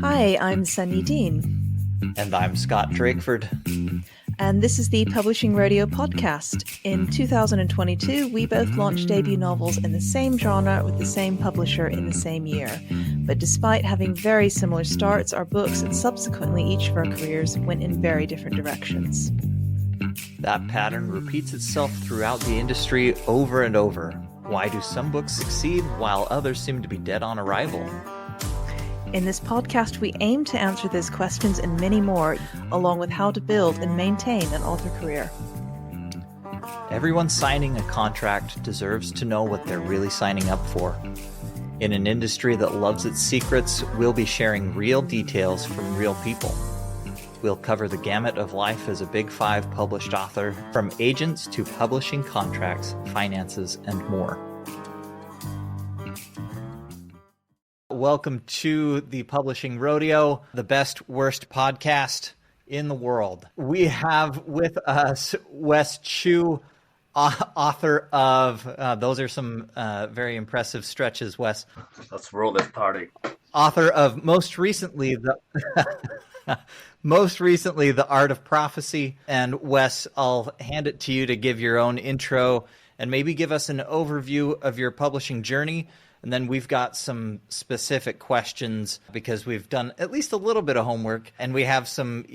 Hi, I'm Sunny Dean. And I'm Scott Drakeford. And this is the Publishing Rodeo podcast. In 2022, we both launched debut novels in the same genre with the same publisher in the same year. But despite having very similar starts, our books and subsequently each of our careers went in very different directions. That pattern repeats itself throughout the industry over and over. Why do some books succeed while others seem to be dead on arrival? In this podcast, we aim to answer these questions and many more, along with how to build and maintain an author career. Everyone signing a contract deserves to know what they're really signing up for. In an industry that loves its secrets, we'll be sharing real details from real people. We'll cover the gamut of life as a Big Five published author, from agents to publishing contracts, finances, and more. Welcome to the Publishing Rodeo, the best, worst podcast in the world. We have with us Wesley Chu, author of, those are some very impressive stretches, Wes. Let's roll this party. Author of most recently, The Art of Prophecy. And Wes, I'll hand it to you to give your own intro and maybe give us an overview of your publishing journey. And then we've got some specific questions because we've done at least a little bit of homework, and we have some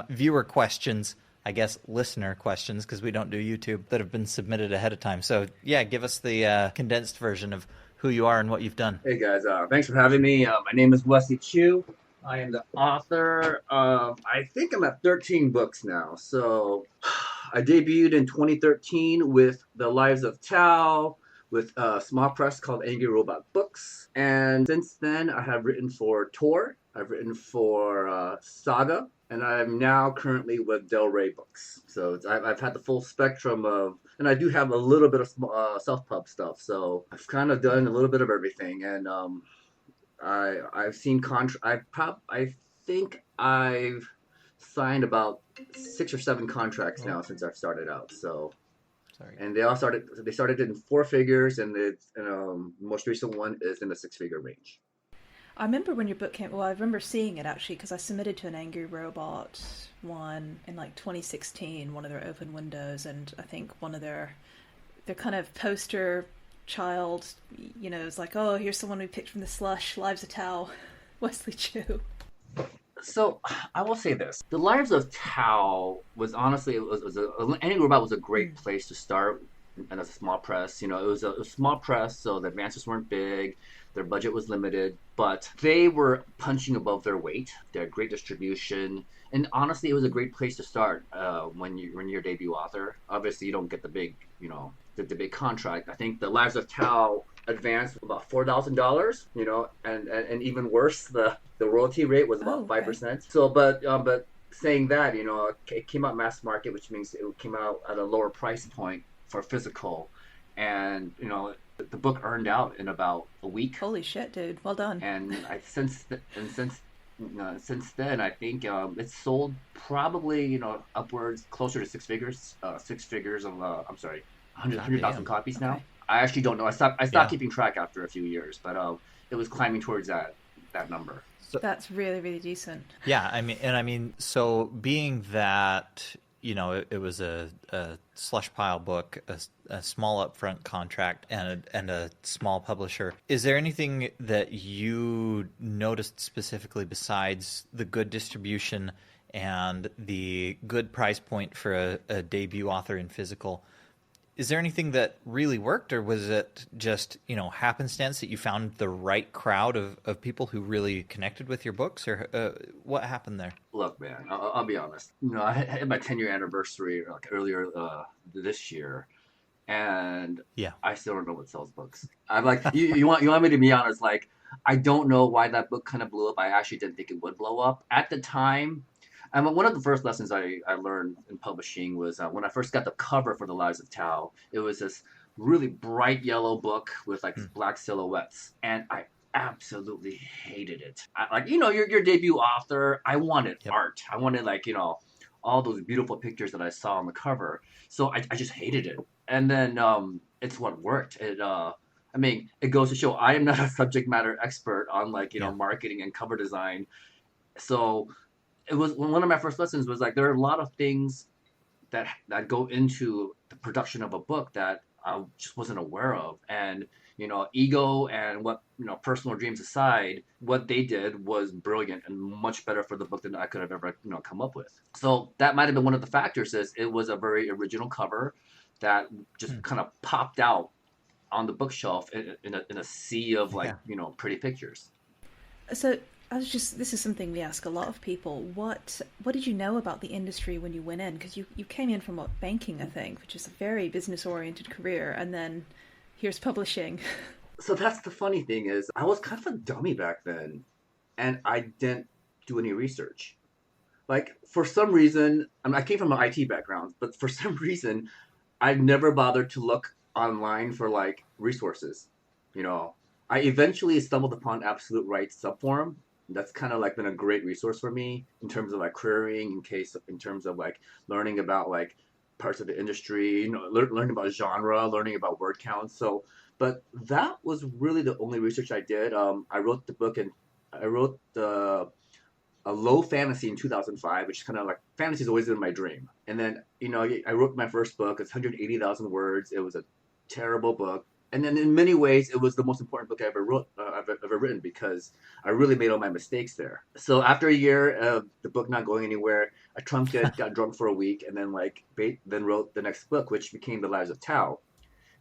viewer questions, I guess listener questions, because we don't do YouTube, that have been submitted ahead of time. So yeah, give us the condensed version of who you are and what you've done. Hey guys, thanks for having me. My name is Wesley Chu. I am the author of, I think I'm at 13 books now. So I debuted in 2013 with The Lives of Tao, with a small press called Angry Robot Books. And since then, I have written for Tor, I've written for Saga, and I'm now currently with Del Rey Books. So I've had the full spectrum of, and I do have a little bit of self-pub stuff. So I've kind of done a little bit of everything. And I've seen I think I've signed about 6 or 7 contracts now since I've started out. So. Sorry. And they started in 4 figures, and the most recent one is in the 6-figure range. I remember when your book came, well, I remember seeing it actually because I submitted to an Angry Robot one in like 2016, one of their open windows, and I think one of their kind of poster child, you know, is like, oh, here's someone we picked from the slush, Lives of Tao, Wesley Chu. So I will say this: The Lives of Tao was honestly, Angry Robot was a great place to start, and as a small press. You know, it was a small press, so the advances weren't big, their budget was limited, but they were punching above their weight. They had great distribution, and honestly, it was a great place to start when you're a debut author. Obviously, you don't get the big, the big contract. I think The Lives of Tao advanced about $4,000, and even worse, the royalty rate was about 5%. So, but saying that, it came out mass market, which means it came out at a lower price point for physical, and the book earned out in about a week. Holy shit, dude! Well done. And since then, I think it's sold probably upwards closer to 6 figures. 6 figures of 100,000 copies now. I actually don't know. I stopped keeping track after a few years, but it was climbing towards that number. So, that's really, really decent. Yeah, I mean, so being that it was a slush pile book, a small upfront contract, and a small publisher. Is there anything that you noticed specifically besides the good distribution and the good price point for a debut author in physical? Is there anything that really worked, or was it just, happenstance that you found the right crowd of people who really connected with your books, or what happened there? Look, man, I'll be honest. I had my 10-year anniversary earlier this year, and I still don't know what sells books. I'm like, you want me to be honest? Like, I don't know why that book kind of blew up. I actually didn't think it would blow up at the time. And one of the first lessons I learned in publishing was when I first got the cover for The Lives of Tao. It was this really bright yellow book with like black silhouettes, and I absolutely hated it. Your debut author. I wanted art. I wanted all those beautiful pictures that I saw on the cover. So I just hated it. And then it's what worked. I mean, it goes to show I am not a subject matter expert on like, Yeah. marketing and cover design. So it was one of my first lessons was like there are a lot of things that go into the production of a book that I just wasn't aware of. And ego and what personal dreams aside, what they did was brilliant and much better for the book than I could have ever come up with. So that might have been one of the factors. Is it was a very original cover that just kind of popped out on the bookshelf in a sea of like pretty pictures. So this is something we ask a lot of people. What did you know about the industry when you went in? Because you came in from banking, I think, which is a very business oriented career, and then here's publishing. So that's the funny thing is I was kind of a dummy back then, and I didn't do any research. Like for some reason, I came from an IT background, but for some reason, I never bothered to look online for like resources. I eventually stumbled upon Absolute Right subforum. That's kind of like been a great resource for me in terms of like querying, in terms of like learning about like parts of the industry, learning about genre, learning about word counts. So, but that was really the only research I did. I wrote the book and I wrote a low fantasy in 2005, which is kind of like fantasy has always been my dream. And then, I wrote my first book. It's 180,000 words. It was a terrible book. And then in many ways, it was the most important book I've ever written because I really made all my mistakes there. So after a year of the book not going anywhere, I trunked it, got drunk for a week, and then wrote the next book, which became The Lives of Tao.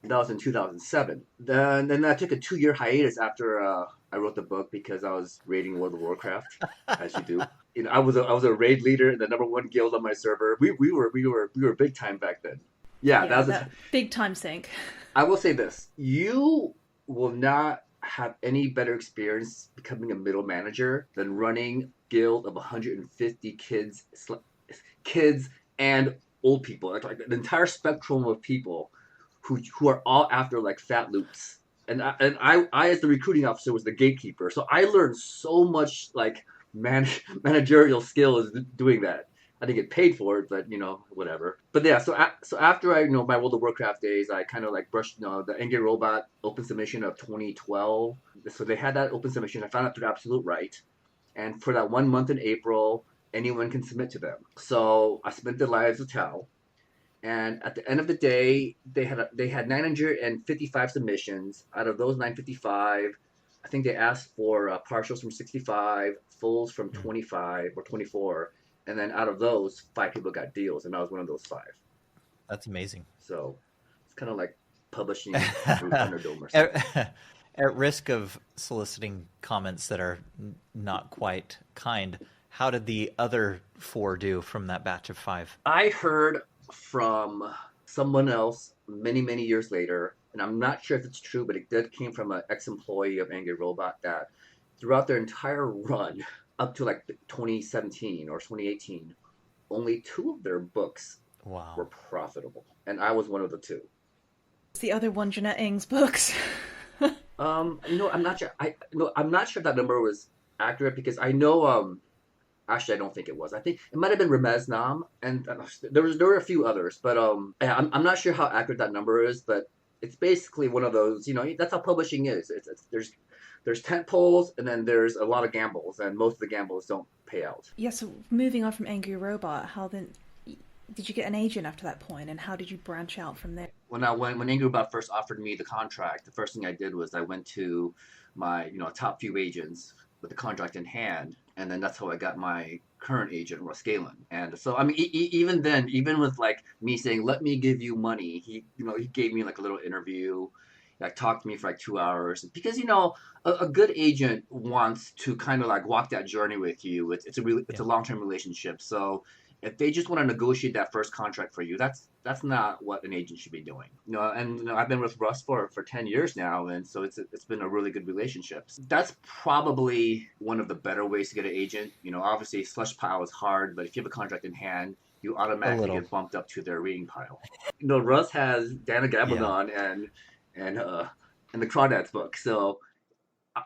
And that was in 2007. Then I took a 2-year hiatus after I wrote the book because I was raiding World of Warcraft, as you do. I was a raid leader in the #1 guild on my server. We were big time back then. Yeah, that was a big time sink. I will say this: you will not have any better experience becoming a middle manager than running a guild of 150 kids and old people, like an entire spectrum of people who are all after like fat loops. And I as the recruiting officer was the gatekeeper, so I learned so much like managerial skills doing that. I didn't get paid for it, but whatever. But yeah, so after my World of Warcraft days, I kind of like brushed the Angry Robot open submission of 2012. So they had that open submission. I found out through Absolute Right, and for that 1 month in April, anyone can submit to them. So I submitted The Lives of Tao, and at the end of the day, they had 955 submissions. Out of those 955, I think they asked for partials from 65, fulls from 25 or 24. And then out of those, 5 people got deals, and I was one of those 5. That's amazing. So it's kind of like publishing through Thunderdome or something. At risk of soliciting comments that are not quite kind, how did the other 4 do from that batch of 5? I heard from someone else many, many years later, and I'm not sure if it's true, but it came from an ex-employee of Angry Robot, that throughout their entire run, up to like 2017 or 2018, only 2 of their books were profitable, and I was one of the 2. It's the other one, Jeanette Ng's books. I'm not sure. I'm not sure that number was accurate because I know. Actually, I don't think it was. I think it might have been Ramez Nam, and there were a few others, but I'm not sure how accurate that number is. But it's basically one of those. That's how publishing is. There's tent poles, and then there's a lot of gambles, and most of the gambles don't pay out. Yeah, so moving on from Angry Robot, how then did you get an agent after that point, and how did you branch out from there? When Angry Robot first offered me the contract, the first thing I did was I went to my top few agents with the contract in hand, and then that's how I got my current agent, Russ Galen. And so I mean, even then, even with like me saying, "Let me give you money," he gave me like a little interview. Like talked to me for like 2 hours because a good agent wants to kind of like walk that journey with you. It's a long-term relationship. So if they just want to negotiate that first contract for you, that's not what an agent should be doing. And I've been with Russ for 10 years now, and so it's been a really good relationship. That's probably one of the better ways to get an agent. Obviously slush pile is hard, but if you have a contract in hand, you automatically get bumped up to their reading pile. Russ has Diana Galbadon and the Crawdads book, so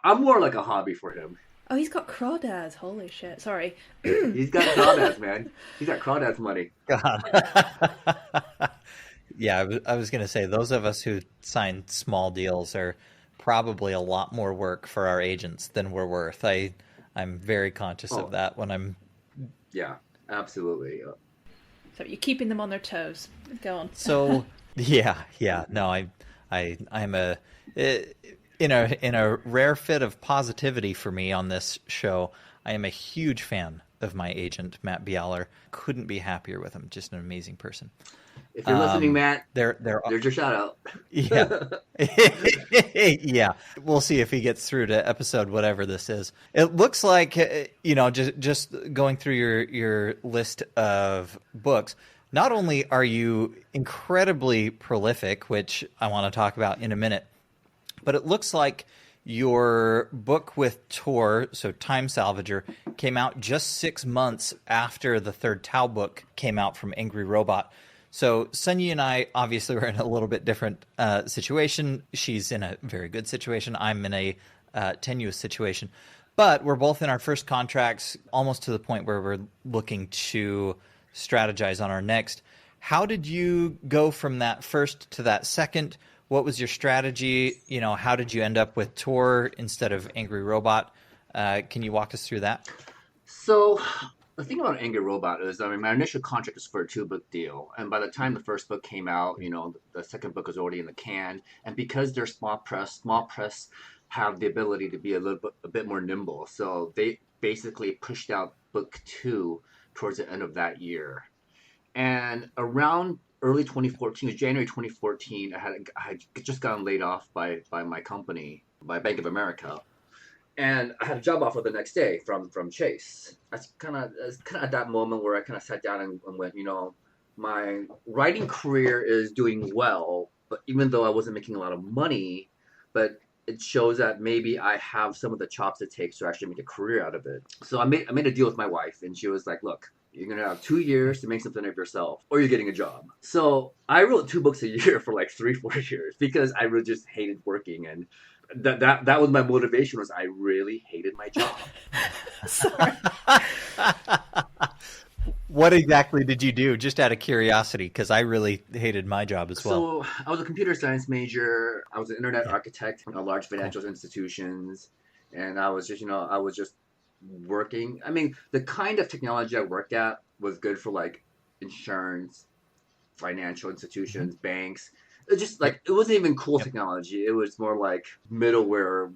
I'm more like a hobby for him. Oh, he's got Crawdads. Holy shit. Sorry. He's got Crawdads, man. He's got Crawdads money. God. Yeah, I was going to say, those of us who sign small deals are probably a lot more work for our agents than we're worth. I'm very conscious of that when I'm. Yeah, absolutely. So you're keeping them on their toes. Go on. So yeah. No, I'm in a rare fit of positivity for me on this show. I am a huge fan of my agent, Matt Bialer. Couldn't be happier with him. Just an amazing person. If you're listening, Matt, there's your shout out. Yeah. Yeah. We'll see if he gets through to episode whatever this is. It looks like, just going through your list of books, not only are you incredibly prolific, which I want to talk about in a minute, but it looks like your book with Tor, so Time Salvager, came out just 6 months after the third Tao book came out from Angry Robot. So Sunyi and I obviously were in a little bit different situation. She's in a very good situation. I'm in a tenuous situation. But we're both in our first contracts, almost to the point where we're looking to strategize on our next. How did you go from that first to that second? What was your strategy? How did you end up with Tor instead of Angry Robot? Can you walk us through that? So the thing about Angry Robot is, my initial contract was for a 2-book deal. And by the time the first book came out, the second book was already in the can. And because they're small press have the ability to be a bit more nimble. So they basically pushed out book 2 towards the end of that year. And around early 2014, it was January 2014, I had just gotten laid off by my company, by Bank of America. And I had a job offer the next day from Chase. That's kind of at that moment where I kind of sat down and went, my writing career is doing well, but even though I wasn't making a lot of money, but it shows that maybe I have some of the chops it takes to actually make a career out of it. So I made a deal with my wife, and she was like, look, you're going to have 2 years to make something of yourself, or you're getting a job. So I wrote 2 books a year for like 3-4 years because I really just hated working. And that was my motivation, was I really hated my job. Sorry. What exactly did you do, just out of curiosity? Because I really hated my job as well. So I was a computer science major. I was an internet architect in large financial institutions. And I was just working. I mean, the kind of technology I worked at was good for like insurance, financial institutions, banks. It just like, it wasn't even cool technology. It was more like middleware,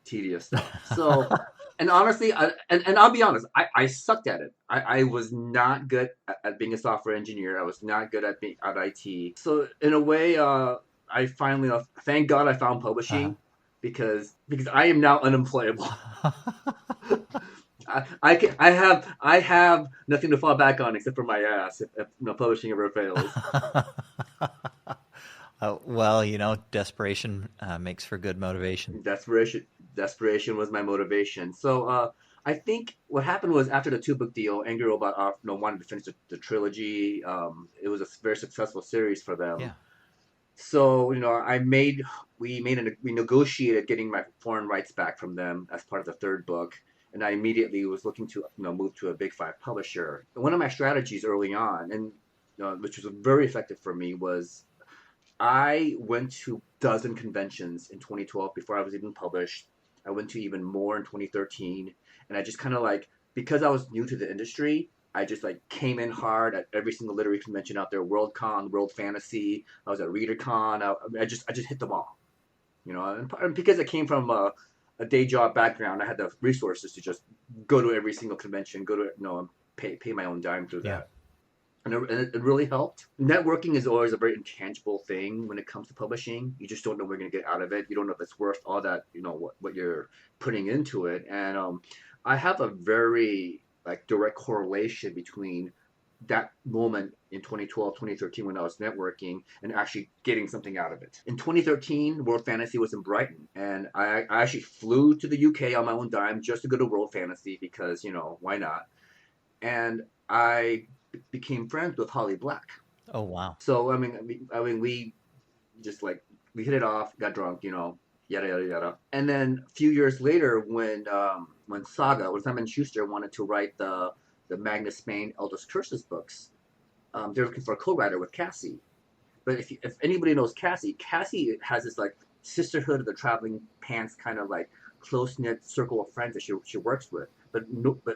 tedious stuff. So, and honestly, I'll be honest, I sucked at it. I was not good at being a software engineer. I was not good at being at IT. So in a way, I finally, thank God I found publishing because I am now unemployable. I have nothing to fall back on except for my ass if publishing ever fails. Well, desperation makes for good motivation. Desperation was my motivation. So I think what happened was, after the 2-book deal, Angry Robot wanted to finish the trilogy. It was a very successful series for them. Yeah. So we negotiated getting my foreign rights back from them as part of the 3rd book. And I immediately was looking to move to a Big 5 publisher. One of my strategies early on, and which was very effective for me, was I went to a dozen conventions in 2012 before I was even published. I went to even more in 2013. And I just kind of because I was new to the industry, I just came in hard at every single literary convention out there, Worldcon, World Fantasy. I was at ReaderCon. I just hit them all, and because I came from a day job background, I had the resources to just go to every single convention, pay my own dime through that. And it really helped. Networking is always a very intangible thing when it comes to publishing. You just don't know what you're going to get out of it. You don't know if it's worth all that, what you're putting into it. And I have a very direct correlation between that moment in 2012, 2013 when I was networking and actually getting something out of it. In 2013, World Fantasy was in Brighton, and I actually flew to the UK on my own dime just to go to World Fantasy because, why not? And I became friends with Holly Black. Oh, wow. So, I mean, we just we hit it off, got drunk, yada, yada, yada. And then a few years later, when Simon Schuster wanted to write the Magnus Spain Eldest Curses books, they're looking for a co-writer with Cassie. But if anybody knows Cassie has this sisterhood of the traveling pants kind of like close-knit circle of friends that she works with, but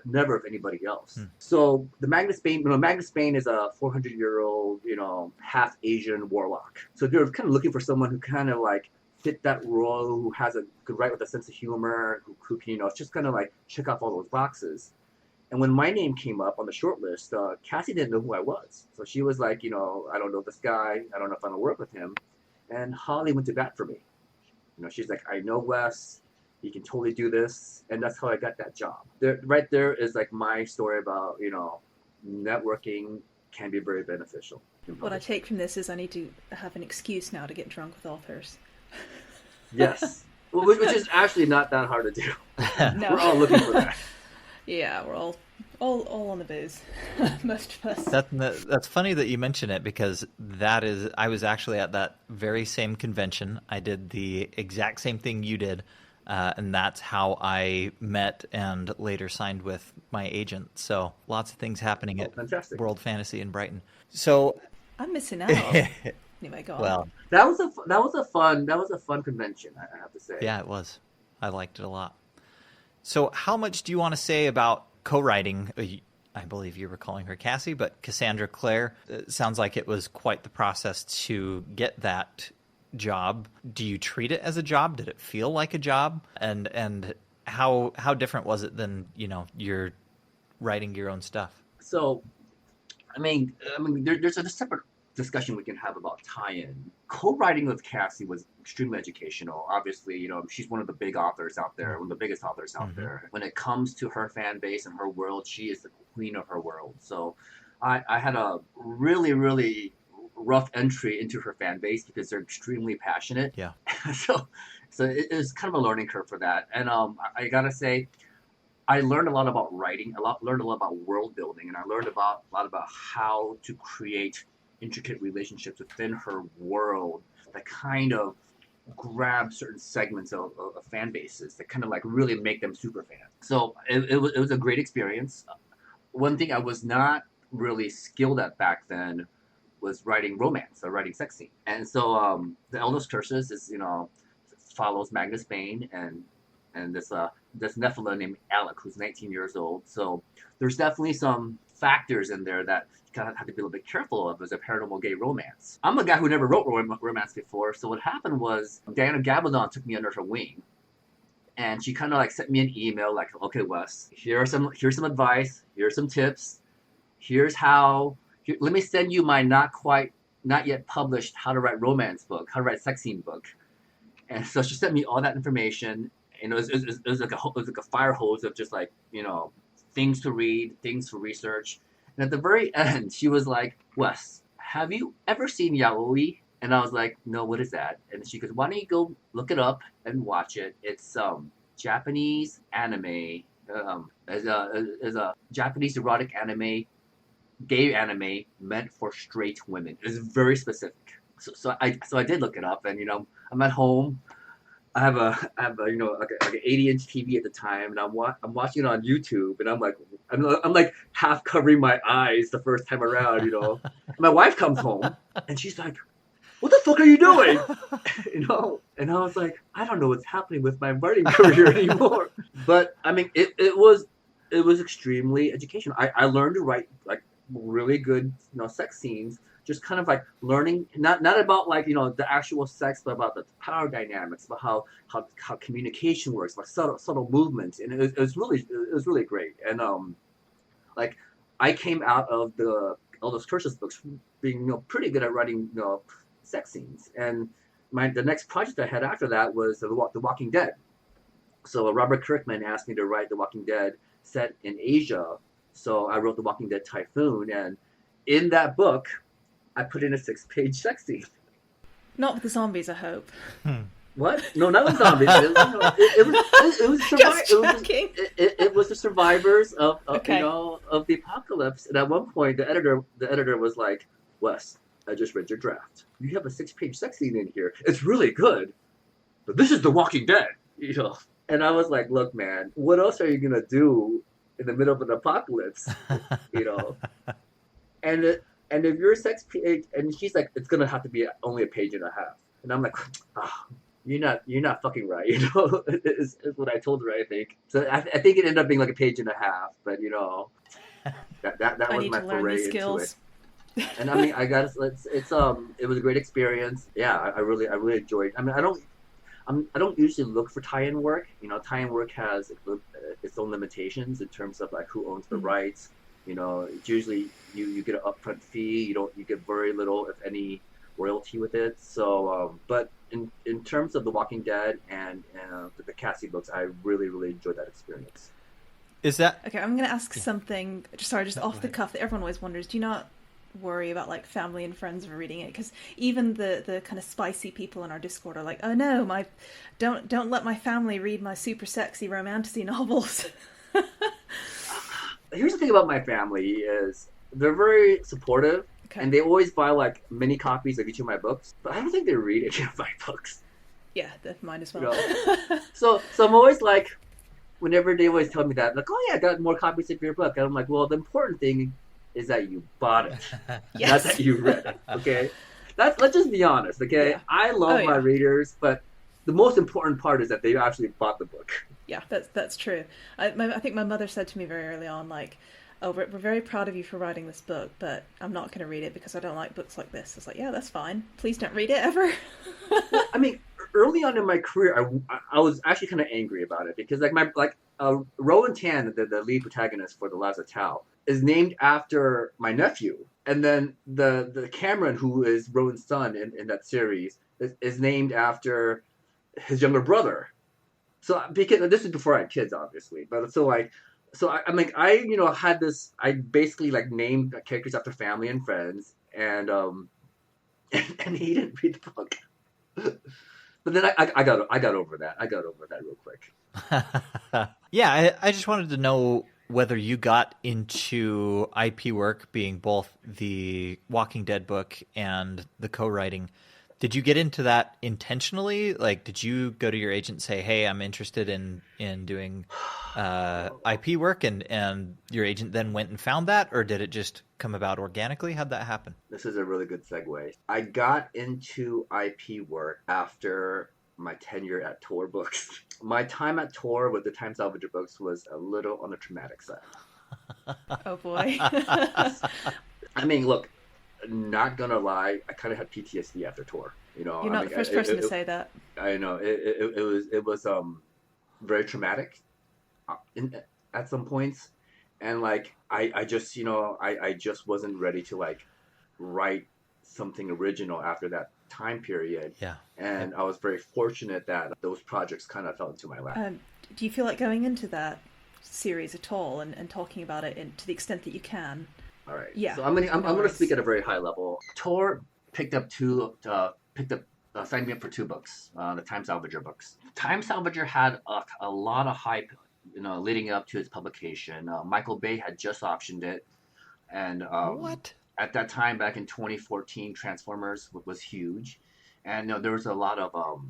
never of anybody else. So the Magnus Bane, Magnus Bane is a 400-year-old, half Asian warlock. So they're kind of looking for someone who kind of like fit that role, who has a good write with a sense of humor, who can, just kind of like check off all those boxes. And when my name came up on the short list, Cassie didn't know who I was. So she was like, I don't know this guy. I don't know if I'm going to work with him. And Holly went to bat for me. She's like, I know Wes. He can totally do this. And that's how I got that job. Right there is like my story about, networking can be very beneficial. What I take from this is I need to have an excuse now to get drunk with authors. Yes. Which is actually not that hard to do. No. We're all looking for that. Yeah, we're all on the booze. Most of us. That's funny that you mention it, because I was actually at that very same convention. I did the exact same thing you did, and that's how I met and later signed with my agent. So lots of things happening at fantastic. World Fantasy in Brighton. So I'm missing out. Anyway, go on. Well, that was a fun convention, I have to say. Yeah, it was. I liked it a lot. So how much do you want to say about co-writing? I believe you were calling her Cassie, but Cassandra Clare. It sounds like it was quite the process to get that job. Do you treat it as a job? Did it feel like a job? And how different was it than, you're writing your own stuff? So, there's a separate discussion we can have about tie-in. Co-writing with Cassie was extremely educational. Obviously, she's one of the big authors out there, one of the biggest authors out there. When it comes to her fan base and her world, she is the queen of her world. So I had a really, really rough entry into her fan base because they're extremely passionate. Yeah. so it was kind of a learning curve for that. And I gotta say, I learned a lot about writing, learned a lot about world building, and I learned a lot about how to create intricate relationships within her world that kind of grab certain segments of fan bases that kind of like really make them super fans. So it was a great experience. One thing I was not really skilled at back then was writing romance or writing sex scene. And so the Eldest Curses is, follows Magnus Bane and this Nephilim named Alec, who's 19 years old. So there's definitely some factors in there that you kind of have to be a little bit careful of as a paranormal gay romance. I'm a guy who never wrote romance before, so what happened was Diana Galbadon took me under her wing, and she kind of like sent me an email like, okay, Wes, here's some advice, here's some tips, let me send you my not yet published how to write romance book, how to write sex scene book. And so she sent me all that information, and it was like a fire hose of just like, things to read, things to research. And at the very end, she was like, Wes, have you ever seen yaoi? And I was like, no, what is that? And she goes, why don't you go look it up and watch it? It's Japanese anime, as a Japanese erotic anime, gay anime meant for straight women. It's very specific. So I did look it up, and I'm at home. I have a like an 80-inch TV at the time, and I'm watching it on YouTube, and I'm like half covering my eyes the first time around, My wife comes home, and she's like, "What the fuck are you doing?" And I was like, I don't know what's happening with my writing career anymore. But it was extremely educational. I learned to write like really good sex scenes. Just kind of like learning, not about like, the actual sex, but about the power dynamics, about how communication works, about subtle movements. And it was really great. And like I came out of the Eldest Curses books being pretty good at writing sex scenes. And the next project I had after that was The Walking Dead. So Robert Kirkman asked me to write The Walking Dead set in Asia. So I wrote The Walking Dead Typhoon, and in that book, I put in a 6-page sex scene. Not with the zombies, I hope. What? No, not with zombies. It was the survivors of the apocalypse. And at one point, the editor was like, Wes, I just read your draft. You have a 6-page sex scene in here. It's really good, but this is The Walking Dead. And I was like, look, man, what else are you gonna do in the middle of an apocalypse? And if you're a sex page, and she's like, it's gonna have to be only a page and a half. And I'm like, you're not fucking right. You know, is what I told her. I think so. I think it ended up being like a page and a half, but you know, that I was need my to learn foray these into it. skills. And I mean, I got it was a great experience. Yeah, I really enjoyed. I mean, I don't usually look for tie-in work. You know, tie-in work has its own limitations in terms of like who owns the rights. You know, it's usually you get an upfront fee. You get very little, if any, royalty with it. So, but in terms of The Walking Dead and the Cassie books, I really enjoyed that experience. Is that Okay? I'm going to ask something. Sorry, just No, off go the ahead. cuff that everyone always wonders. Do you not worry about like family and friends are reading it? Because even the kind of spicy people in our Discord are like, oh no, my don't let my family read my super sexy romantasy novels. Here's the thing about my family is they're very supportive. Okay. And they always buy like mini copies of each of my books, but I don't think they read any of my books. Yeah, mine as well. You know? So I'm always like, whenever they always tell me that, like, oh yeah, I got more copies of your book, and I'm like, well, the important thing is that you bought it, Yes. not that you read it. Okay, let's just be honest. Okay, Yeah. I love my yeah. readers, but the most important part is that they actually bought the book. Yeah, that's true. I think my mother said to me very early on, like, oh, we're very proud of you for writing this book, but I'm not going to read it because I don't like books like this. It's like, yeah, that's fine. Please don't read it ever. I mean, early on in my career, I was actually kind of angry about it because Rowan Tan, the lead protagonist for The Lives of Tao, is named after my nephew, and then the Cameron, who is Rowan's son in that series, is named after his younger brother. So because this is before I had kids, obviously, but I had this. I basically like named characters after family and friends, and and he didn't read the book. But then I got over that. I got over that real quick. Yeah, I just wanted to know whether you got into IP work, being both the Walking Dead book and the co-writing. Did you get into that intentionally? Like, did you go to your agent and say, hey, I'm interested in doing IP work, and your agent then went and found that? Or did it just come about organically? How'd that happen? This is a really good segue. I got into IP work after my tenure at Tor Books. My time at Tor with the Time Salvager books was a little on the traumatic side. Oh boy. I mean, look, not gonna lie, I kind of had PTSD after Tor. You know, You're not the first person to say that. I know it was very traumatic at some points, and like I just wasn't ready to like write something original after that time period. Yeah, and I was very fortunate that those projects kind of fell into my lap. Do you feel like going into that series at all and talking about it to the extent that you can? All right. Yeah. So I'm gonna speak at a very high level. Tor signed me up for 2 books, the Time Salvager books. Time Salvager had a lot of hype, leading up to its publication. Michael Bay had just optioned it, and what? At that time, back in 2014, Transformers was huge, and there was a lot of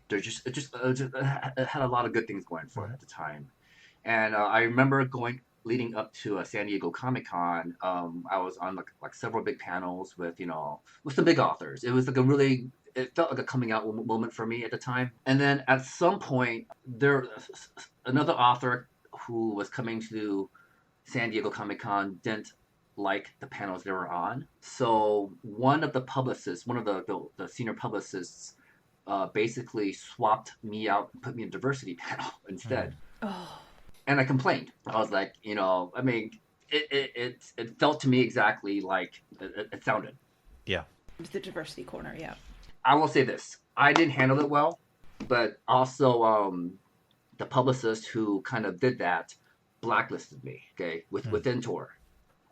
it had a lot of good things going for it at the time, and I remember leading up to a San Diego Comic-Con. I was on like several big panels with some big authors. It was like it felt like a coming out moment for me at the time. And then at some point, another author who was coming to San Diego Comic-Con didn't like the panels they were on. So one of the senior publicists, basically swapped me out and put me in a diversity panel instead. Oh. And I complained. I was like, I mean, it felt to me exactly like it sounded. Yeah. The diversity corner, yeah. I will say this. I didn't handle it well, but also the publicist who kind of did that blacklisted me, okay, within Tor.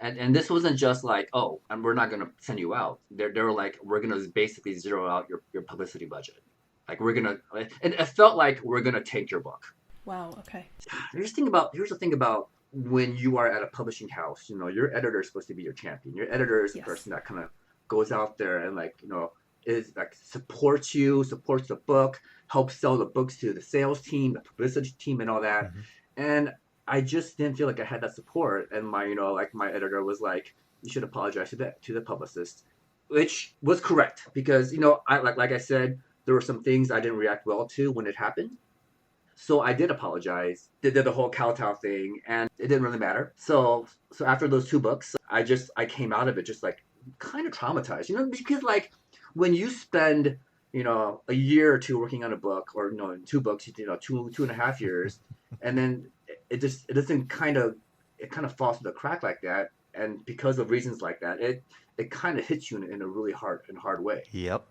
And this wasn't just like, oh, and we're not going to send you out. They were like, we're going to basically zero out your publicity budget. Like, and it felt like we're going to take your book. Wow, okay. Here's the thing about when you are at a publishing house, your editor is supposed to be your champion. Your editor is the person that kind of goes out there and is like supports the book, helps sell the books to the sales team, the publicity team, and all that. Mm-hmm. And I just didn't feel like I had that support. And my editor was like, you should apologize to the publicist, which was correct because, like I said, there were some things I didn't react well to when it happened. So I did apologize. Did the whole kowtow thing, and it didn't really matter. So after those 2 books, I came out of it just like kind of traumatized, because like when you spend, a year or 2 working on a book, or 2 books, 2.5 years, and then it kind of falls through the crack like that, and because of reasons like that, it kind of hits you in a really hard way. Yep.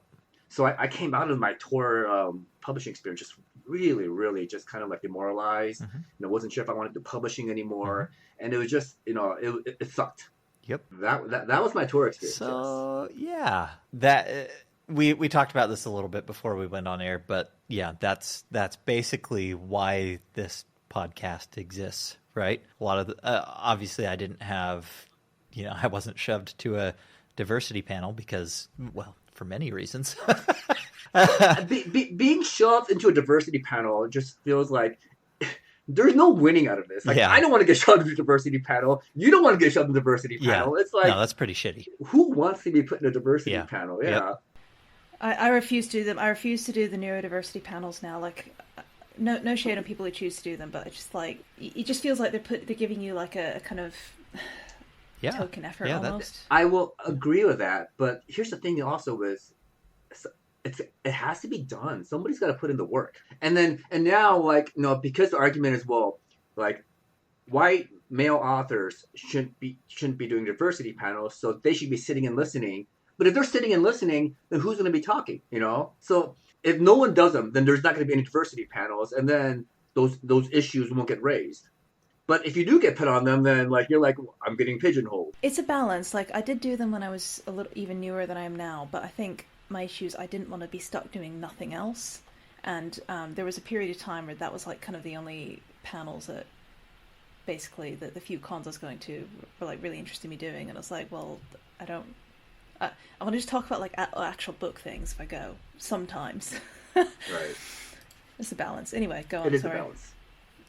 So I came out of my tour publishing experience just really, really just kind of like demoralized. Wasn't sure if I wanted to do publishing anymore, and it was just, it sucked. Yep. That was my tour experience. So yeah, that we talked about this a little bit before we went on air, but yeah, that's basically why this podcast exists, right? A lot of obviously I didn't have, I wasn't shoved to a diversity panel because, well, for many reasons. Being shoved into a diversity panel just feels like there's no winning out of this. Like, I don't want to get shoved into a diversity panel. You don't want to get shoved in a diversity panel. It's like, no, that's pretty shitty. Who wants to be put in a diversity panel? Yeah. Yep. I refuse to do them. I refuse to do the neurodiversity panels now. Like, no shade on people who choose to do them, but it's just like, it just feels like they're giving you like a kind of token effort almost. I will agree with that, but here's the thing also is, it has to be done. Somebody's got to put in the work. And now, like, because the argument is, well, like, white male authors shouldn't be doing diversity panels, so they should be sitting and listening. But if they're sitting and listening, then who's going to be talking? So if no one does them, then there's not going to be any diversity panels, and then those issues won't get raised. But if you do get put on them, then like you're like, I'm getting pigeonholed. It's a balance. Like, I did do them when I was a little even newer than I am now, but I think my issues, I didn't want to be stuck doing nothing else. And there was a period of time where that was like kind of the only panels that basically the few cons I was going to were like really interested in me doing. And I was like, well, I want to just talk about like actual book things if I go sometimes. Right. It's a balance. Anyway, go on. It is sorry. a balance.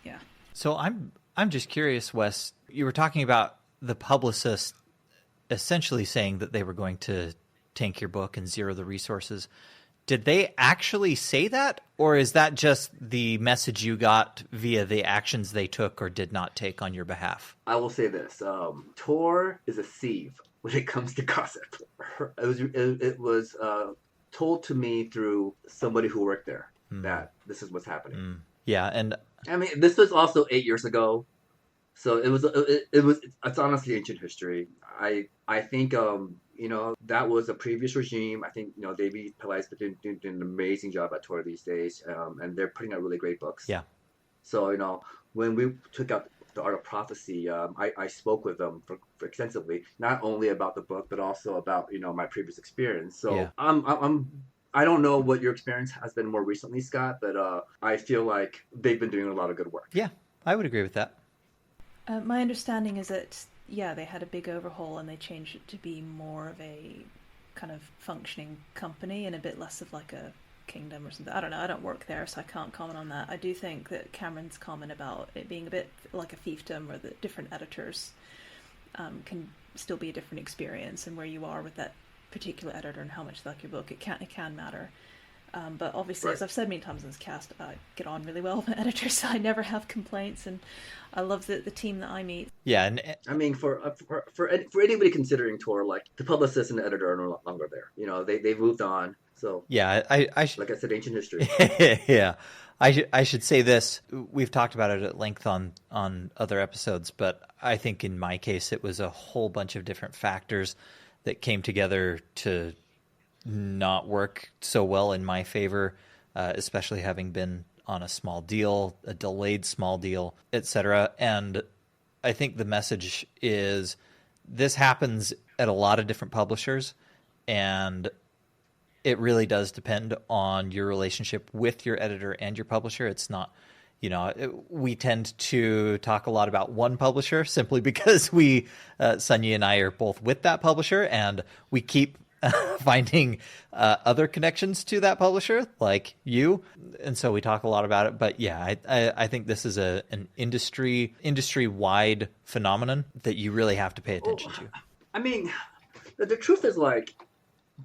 Yeah. So I'm just curious, Wes, you were talking about the publicist essentially saying that they were going to tank your book and zero the resources. Did they actually say that, or is that just the message you got via the actions they took or did not take on your behalf? I will say this. Tor is a sieve when it comes to gossip. It was told to me through somebody who worked there that this is what's happening. Yeah, and I mean, this was also 8 years ago, so it's honestly ancient history. I think that was a previous regime. I think David Pillai's been doing an amazing job at Tor these days, and they're putting out really great books. Yeah. So when we took out The Art of Prophecy, I spoke with them for extensively, not only about the book but also about my previous experience. So yeah. I don't know what your experience has been more recently, Scott, but I feel like they've been doing a lot of good work. Yeah, I would agree with that. My understanding is that, they had a big overhaul and they changed it to be more of a kind of functioning company and a bit less of like a kingdom or something. I don't know. I don't work there, so I can't comment on that. I do think that Cameron's comment about it being a bit like a fiefdom, or that different editors can still be a different experience, and where you are with that particular editor and how much they like your book, it can matter. But obviously, as I've said many times in this cast, I get on really well with my editors, so I never have complaints, and I love the team that I meet. Yeah, and I mean, for anybody considering Tor, like, the publicist and the editor are no longer there. They've moved on. So yeah, like I said, ancient history. Yeah, I should say this. We've talked about it at length on other episodes, but I think in my case, it was a whole bunch of different factors that came together to not work so well in my favor, especially having been on a small deal, a delayed small deal, etc. And I think the message is this happens at a lot of different publishers, and it really does depend on your relationship with your editor and your publisher. It's not, we tend to talk a lot about one publisher simply because Sonia and I are both with that publisher, and we keep finding other connections to that publisher, like you, and so we talk a lot about it. But yeah, I think this is an industry-wide phenomenon that you really have to pay attention to. I mean, the truth is, like,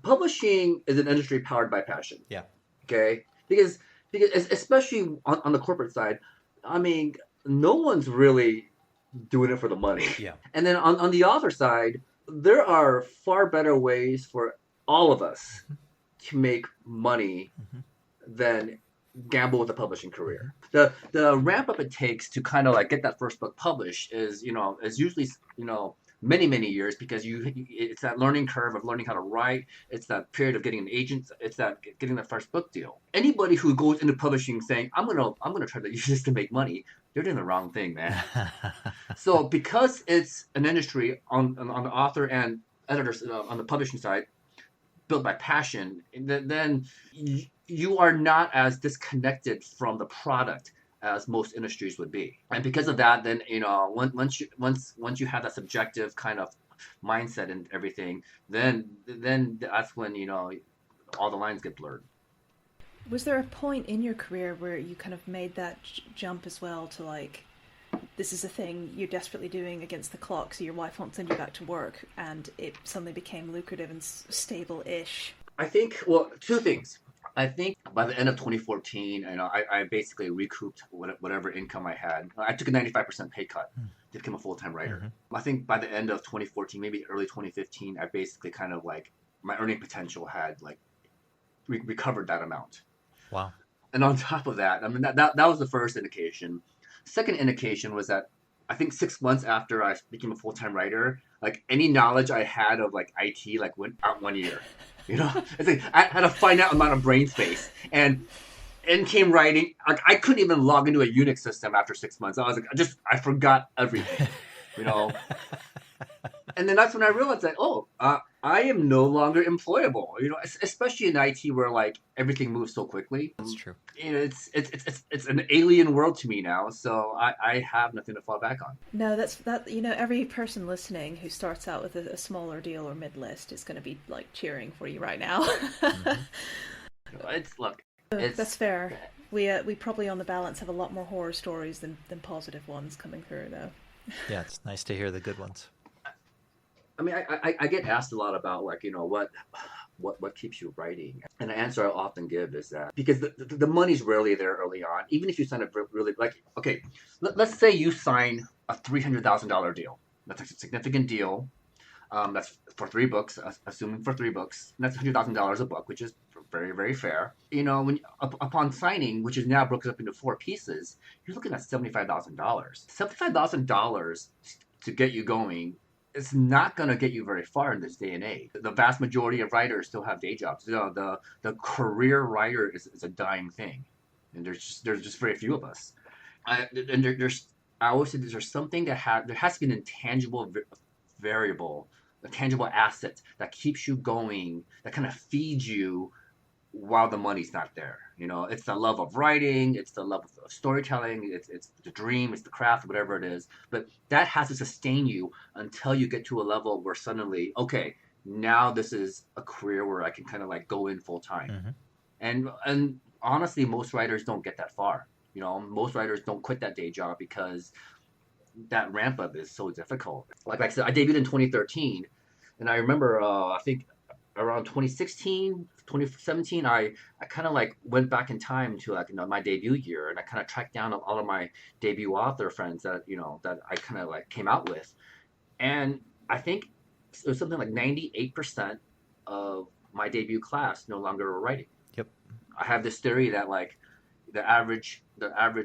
publishing is an industry powered by passion. Yeah. Okay, because especially on the corporate side, I mean, no one's really doing it for the money. Yeah. And then on the author side, there are far better ways for all of us to make money than gamble with a publishing career. The ramp up it takes to kind of like get that first book published is usually many years, because it's that learning curve of learning how to write. It's that period of getting an agent. It's that getting that first book deal. Anybody who goes into publishing saying I'm gonna try to use this to make money, they're doing the wrong thing, man. So because it's an industry on the author and editors on the publishing side built by passion, then you are not as disconnected from the product as most industries would be. And because of that, then once you have that subjective kind of mindset and everything, then that's when all the lines get blurred. Was there a point in your career where you kind of made that jump as well to like, this is a thing you're desperately doing against the clock, so your wife won't send you back to work, and it suddenly became lucrative and stable-ish? I think, well, two things. I think by the end of 2014, I basically recouped whatever income I had. I took a 95% pay cut to become a full-time writer. I think by the end of 2014, maybe early 2015, I basically kind of like, my earning potential had like recovered that amount. Wow. And on top of that, I mean, that was the first indication. Second indication was that I think 6 months after I became a full-time writer, like any knowledge I had of like IT like went out 1 year. It's like I had a finite amount of brain space, and in came writing. Like I couldn't even log into a Unix system after 6 months. I was like, I forgot everything, And then that's when I realized that I am no longer employable. Especially in IT where like everything moves so quickly. That's true. It's an alien world to me now, so I have nothing to fall back on. No, that every person listening who starts out with a smaller deal or mid list is going to be like cheering for you right now. That's fair. We probably on the balance have a lot more horror stories than positive ones coming through though. Yeah, it's nice to hear the good ones. I mean, I get asked a lot about like what keeps you writing, and the answer I often give is that because the money's rarely there early on. Even if you sign a really like let's say you sign a $300,000 deal. That's a significant deal. That's for 3 books, assuming for 3 books. And that's $100,000 a book, which is very, very fair. When upon signing, which is now broken up into 4 pieces, you're looking at $75,000. $75,000 to get you going. It's not going to get you very far in this day and age. The vast majority of writers still have day jobs. The career writer is a dying thing, and there's just very few of us. I always say there's something there has to be an intangible variable, a tangible asset that keeps you going, that kind of feeds you while the money's not there. It's the love of writing, it's the love of storytelling, it's the dream, it's the craft, whatever it is. But that has to sustain you until you get to a level where suddenly, okay, now this is a career where I can kind of like go in full time. And honestly, most writers don't get that far. Most writers don't quit that day job because that ramp up is so difficult. Like I said, I debuted in 2013, and I remember I think around 2016, 2017, I kind of like went back in time to like my debut year, and I kind of tracked down all of my debut author friends that that I kind of like came out with, and I think it was something like 98% of my debut class no longer were writing. Yep. I have this theory that like the average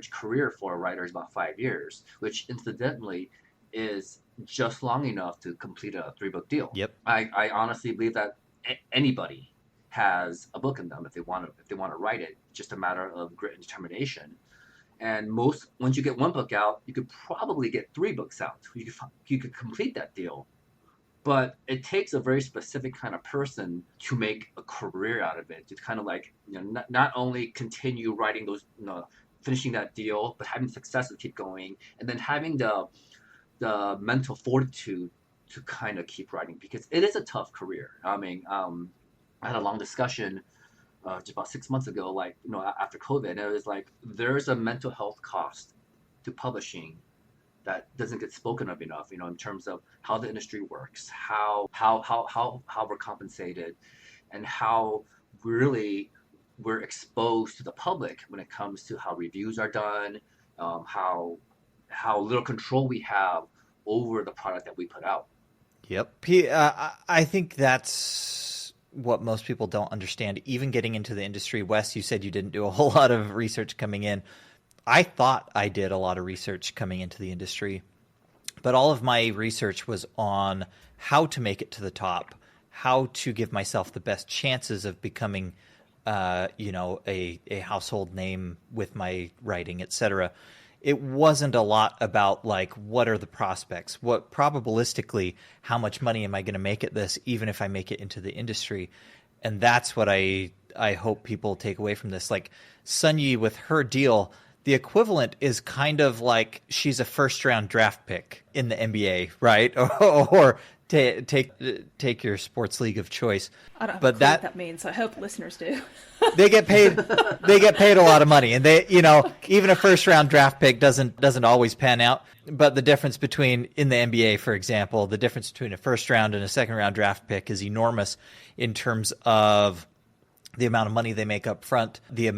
career for a writer is about 5 years, which incidentally is just long enough to complete a 3-book deal. Yep. I honestly believe that anybody has a book in them if they want to write it. Just a matter of grit and determination. And once you get 1 book out, you could probably get 3 books out. You could complete that deal. But it takes a very specific kind of person to make a career out of it, to kind of like not only continue writing those, finishing that deal, but having success to keep going, and then having the mental fortitude to kind of keep writing, because it is a tough career. I mean, I had a long discussion just about 6 months ago, like after COVID, and it was like there's a mental health cost to publishing that doesn't get spoken of enough, in terms of how the industry works, how we're compensated, and how really we're exposed to the public when it comes to how reviews are done, how little control we have over the product that we put out. Yep. I think that's what most people don't understand. Even getting into the industry, Wes, you said you didn't do a whole lot of research coming in. I thought I did a lot of research coming into the industry, but all of my research was on how to make it to the top, how to give myself the best chances of becoming, a household name with my writing, etc. It wasn't a lot about like, what are the prospects? What probabilistically, how much money am I going to make at this, even if I make it into the industry? And that's what I hope people take away from this. Like Sun Yi with her deal, the equivalent is kind of like she's a first-round draft pick in the NBA, right? Or take your sports league of choice. I don't have but a clue what that means. I hope listeners do. They get paid. They get paid a lot of money, and even a first-round draft pick doesn't always pan out. But the difference between in the NBA, for example, the difference between a first-round and a second-round draft pick is enormous in terms of the amount of money they make up front, the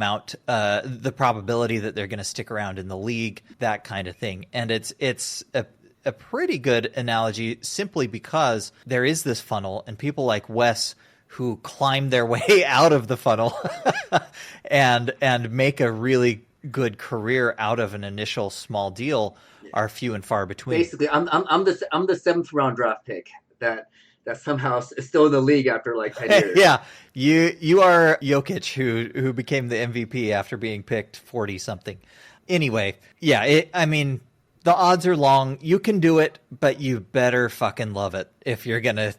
probability that they're going to stick around in the league, that kind of thing. And it's a pretty good analogy simply because there is this funnel and people like Wes who climb their way out of the funnel and make a really good career out of an initial small deal are few and far between. Basically, I'm the seventh round draft pick that somehow is still in the league after like 10 years. Yeah, you are Jokic who became the MVP after being picked 40 something. Anyway, yeah, the odds are long. You can do it, but you better fucking love it if you're gonna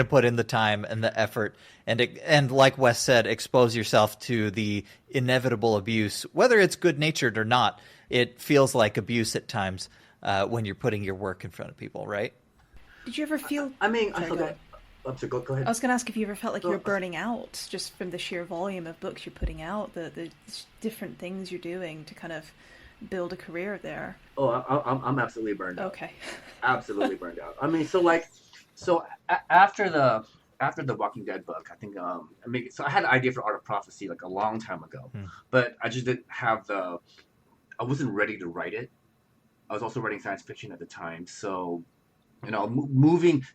put in the time and the effort and like Wes said, expose yourself to the inevitable abuse, whether it's good natured or not. It feels like abuse at times when you're putting your work in front of people, right? Did you ever feel? Go ahead. I was going to ask if you ever felt like you were burning out just from the sheer volume of books you're putting out, the different things you're doing to kind of build a career there. Oh, I'm absolutely burned out. Okay. Absolutely burned out. So after the Walking Dead book, I think so I had an idea for Art of Prophecy like a long time ago, but I just didn't have I wasn't ready to write it. I was also writing science fiction at the time, so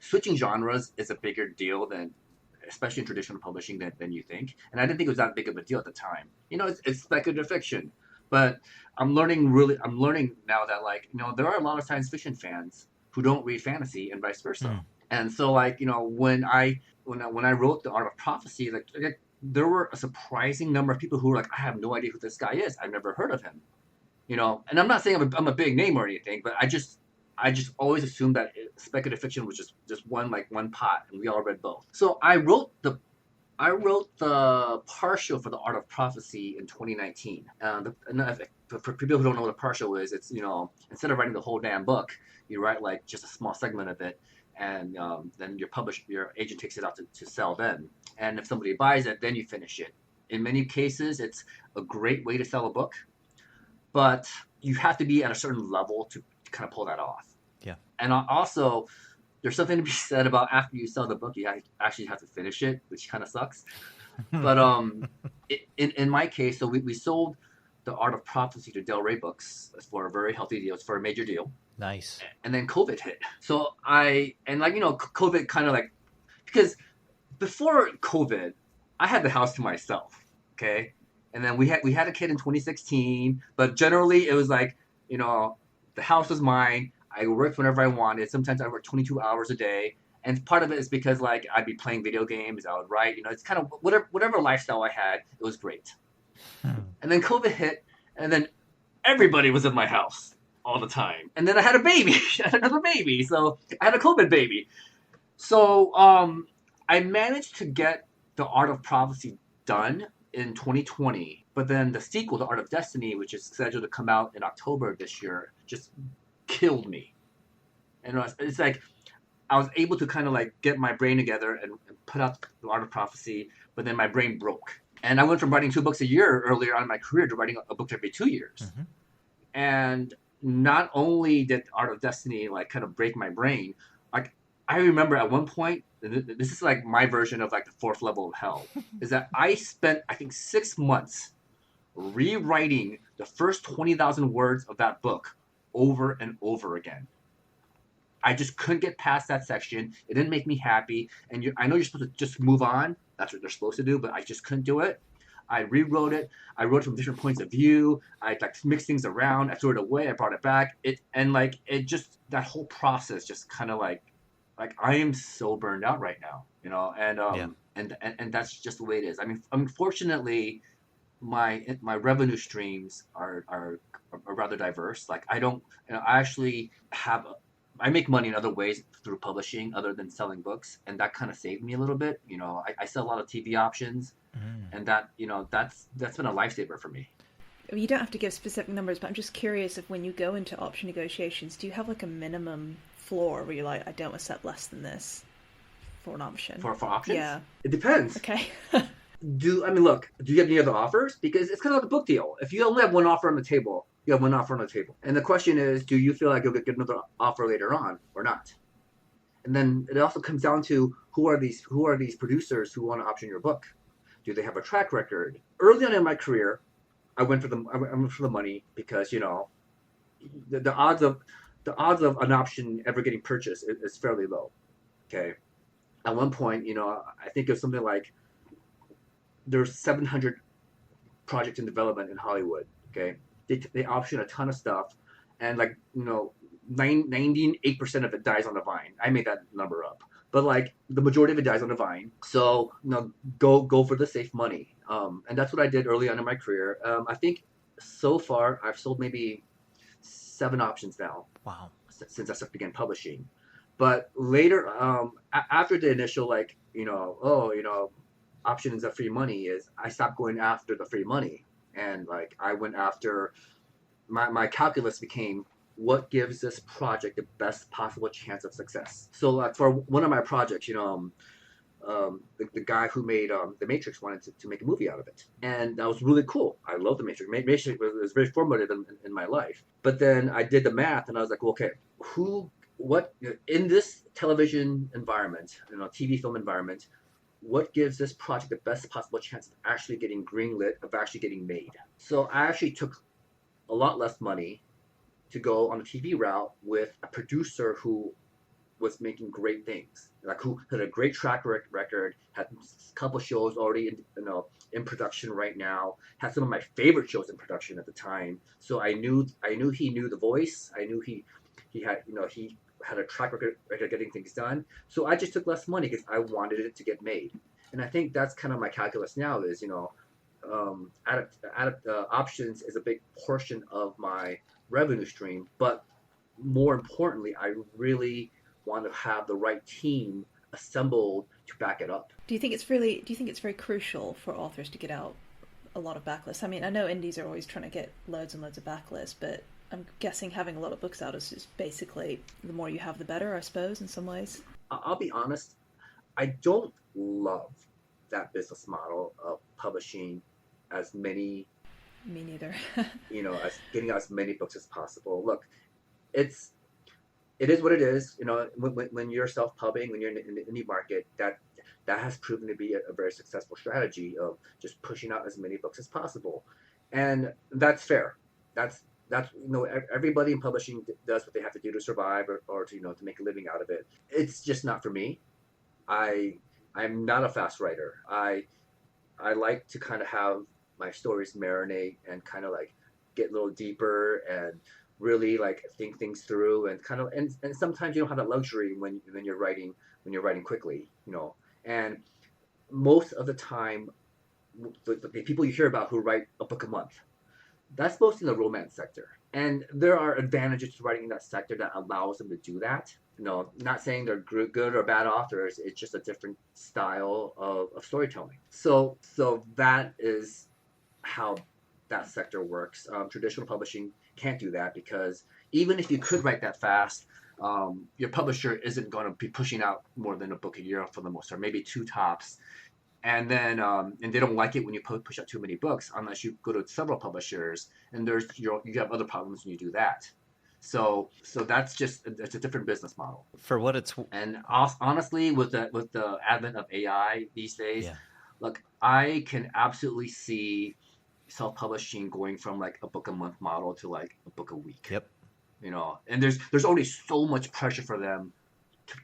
switching genres is a bigger deal than, especially in traditional publishing, than you think. And I didn't think it was that big of a deal at the time. It's speculative fiction, but I'm learning now that there are a lot of science fiction fans who don't read fantasy and vice versa. And so when I wrote the Art of Prophecy, there were a surprising number of people who were like, I have no idea who this guy is. I've never heard of him. And I'm not saying I'm a big name or anything, but I just always assumed that speculative fiction was just one pot, and we all read both. So I wrote the partial for the Art of Prophecy in 2019. For people who don't know what a partial is, it's instead of writing the whole damn book, you write just a small segment of it, and then your agent takes it out to sell them. And if somebody buys it, then you finish it. In many cases, it's a great way to sell a book, but you have to be at a certain level to kind of pull that off. Yeah. And also, there's something to be said about after you sell the book, you actually have to finish it, which kind of sucks. But in my case, so we sold the Art of Prophecy to Del Rey Books for a very healthy deal. It's for a major deal. Nice. And then COVID hit. So COVID kind of because before COVID, I had the house to myself. Okay. And then we had a kid in 2016, but generally it was the house was mine. I worked whenever I wanted. Sometimes I worked 22 hours a day. And part of it is because I'd be playing video games. I would write, it's kind of whatever lifestyle I had, it was great. And then COVID hit, and then everybody was in my house all the time. And then I had a baby. I had another baby. So I had a COVID baby. So I managed to get the Art of Prophecy done in 2020. But then the sequel, The Art of Destiny, which is scheduled to come out in October of this year, just killed me. And it's I was able to kind of get my brain together and put out The Art of Prophecy, but then my brain broke. And I went from writing 2 books a year earlier on in my career to writing a book every 2 years. Mm-hmm. And not only did Art of Destiny kind of break my brain, I remember at one point, this is like my version of like the fourth level of hell, is that I spent, I think, 6 months rewriting the first 20,000 words of that book over and over again. I just couldn't get past that section. It didn't make me happy. And I know you're supposed to just move on. That's what they're supposed to do, but I just couldn't do it. I rewrote it. I wrote it from different points of view. I like mixed things around. I threw it away. I brought it back. It just, that whole process just kind of like I am so burned out right now, you know, and that's just the way it is. I mean, unfortunately, my revenue streams are rather diverse. Like I don't, you know, I actually have I make money in other ways through publishing other than selling books, and that kind of saved me a little bit. You know, I sell a lot of TV options, and that, you know, that's been a lifesaver for me. You don't have to give specific numbers, but I'm just curious if when you go into option negotiations, do you have like a minimum floor where you're like, I don't accept less than this for an option? For options? Yeah. It depends. Okay. Look, do you have any other offers? Because it's kind of like a book deal. If you only have one offer on the table, you have one offer on the table. And the question is, do you feel like you'll get another offer later on or not? And then it also comes down to who are these producers who want to option your book? Do they have a track record? Early on in my career, I went for the money because, you know, the odds of an option ever getting purchased is fairly low. Okay. At one point, you know, I think it was something like there's 700 projects in development in Hollywood. Okay. They option a ton of stuff, and like, you know, 98% of it dies on the vine. I made that number up, but like the majority of it dies on the vine. So, you know, go for the safe money. And that's what I did early on in my career. I think so far I've sold maybe 7 options now. Wow. Since I began publishing. But later, after the initial, like, you know, options of free money is, I stopped going after the free money. And like, I went after, my calculus became, what gives this project the best possible chance of success? So like for one of my projects, you know, the guy who made The Matrix wanted to make a movie out of it. And that was really cool. I love The Matrix. Matrix was very formative in my life. But then I did the math and I was like, well, okay, what in this television environment, you know, TV film environment, what gives this project the best possible chance of actually getting greenlit, of actually getting made? So I actually took a lot less money to go on the TV route with a producer who was making great things, like who had a great track record, had a couple shows already in production right now, had some of my favorite shows in production at the time. So I knew he knew the voice. I knew he had, you know, he had a track record of getting things done. So I just took less money because I wanted it to get made. And I think that's kind of my calculus now is, you know, options is a big portion of my revenue stream, but more importantly, I really want to have the right team assembled to back it up. Do you think it's very crucial for authors to get out a lot of backlists? I mean, I know indies are always trying to get loads and loads of backlists, but I'm guessing having a lot of books out is just basically the more you have, the better, I suppose, in some ways. I'll be honest, I don't love that business model of publishing as many. Me neither. You know, as getting out as many books as possible. Look, it is what it is. You know, when you're self-pubbing, when you're in the indie market, that has proven to be a very successful strategy of just pushing out as many books as possible, and that's fair. That's you know, everybody in publishing does what they have to do to survive or to, you know, to make a living out of it. It's just not for me. I'm not a fast writer. I like to kind of have my stories marinate and kind of like get a little deeper and really like think things through and kind of and sometimes you don't have that luxury when you're writing quickly, you know. And most of the time, the people you hear about who write a book a month, that's mostly in the romance sector. And there are advantages to writing in that sector that allows them to do that. You know, not saying they're good or bad authors. It's just a different style of storytelling. So that is how that sector works. Traditional publishing can't do that because even if you could write that fast, your publisher isn't going to be pushing out more than a book a year for the most part, maybe 2 tops. And then and they don't like it when you push out too many books unless you go to several publishers, and you have other problems when you do that. So that's just it's a different business model. For what it's And honestly, with the advent of AI these days, yeah. look, I can absolutely see self-publishing going from like a book a month model to like a book a week. Yep. And there's only so much pressure for them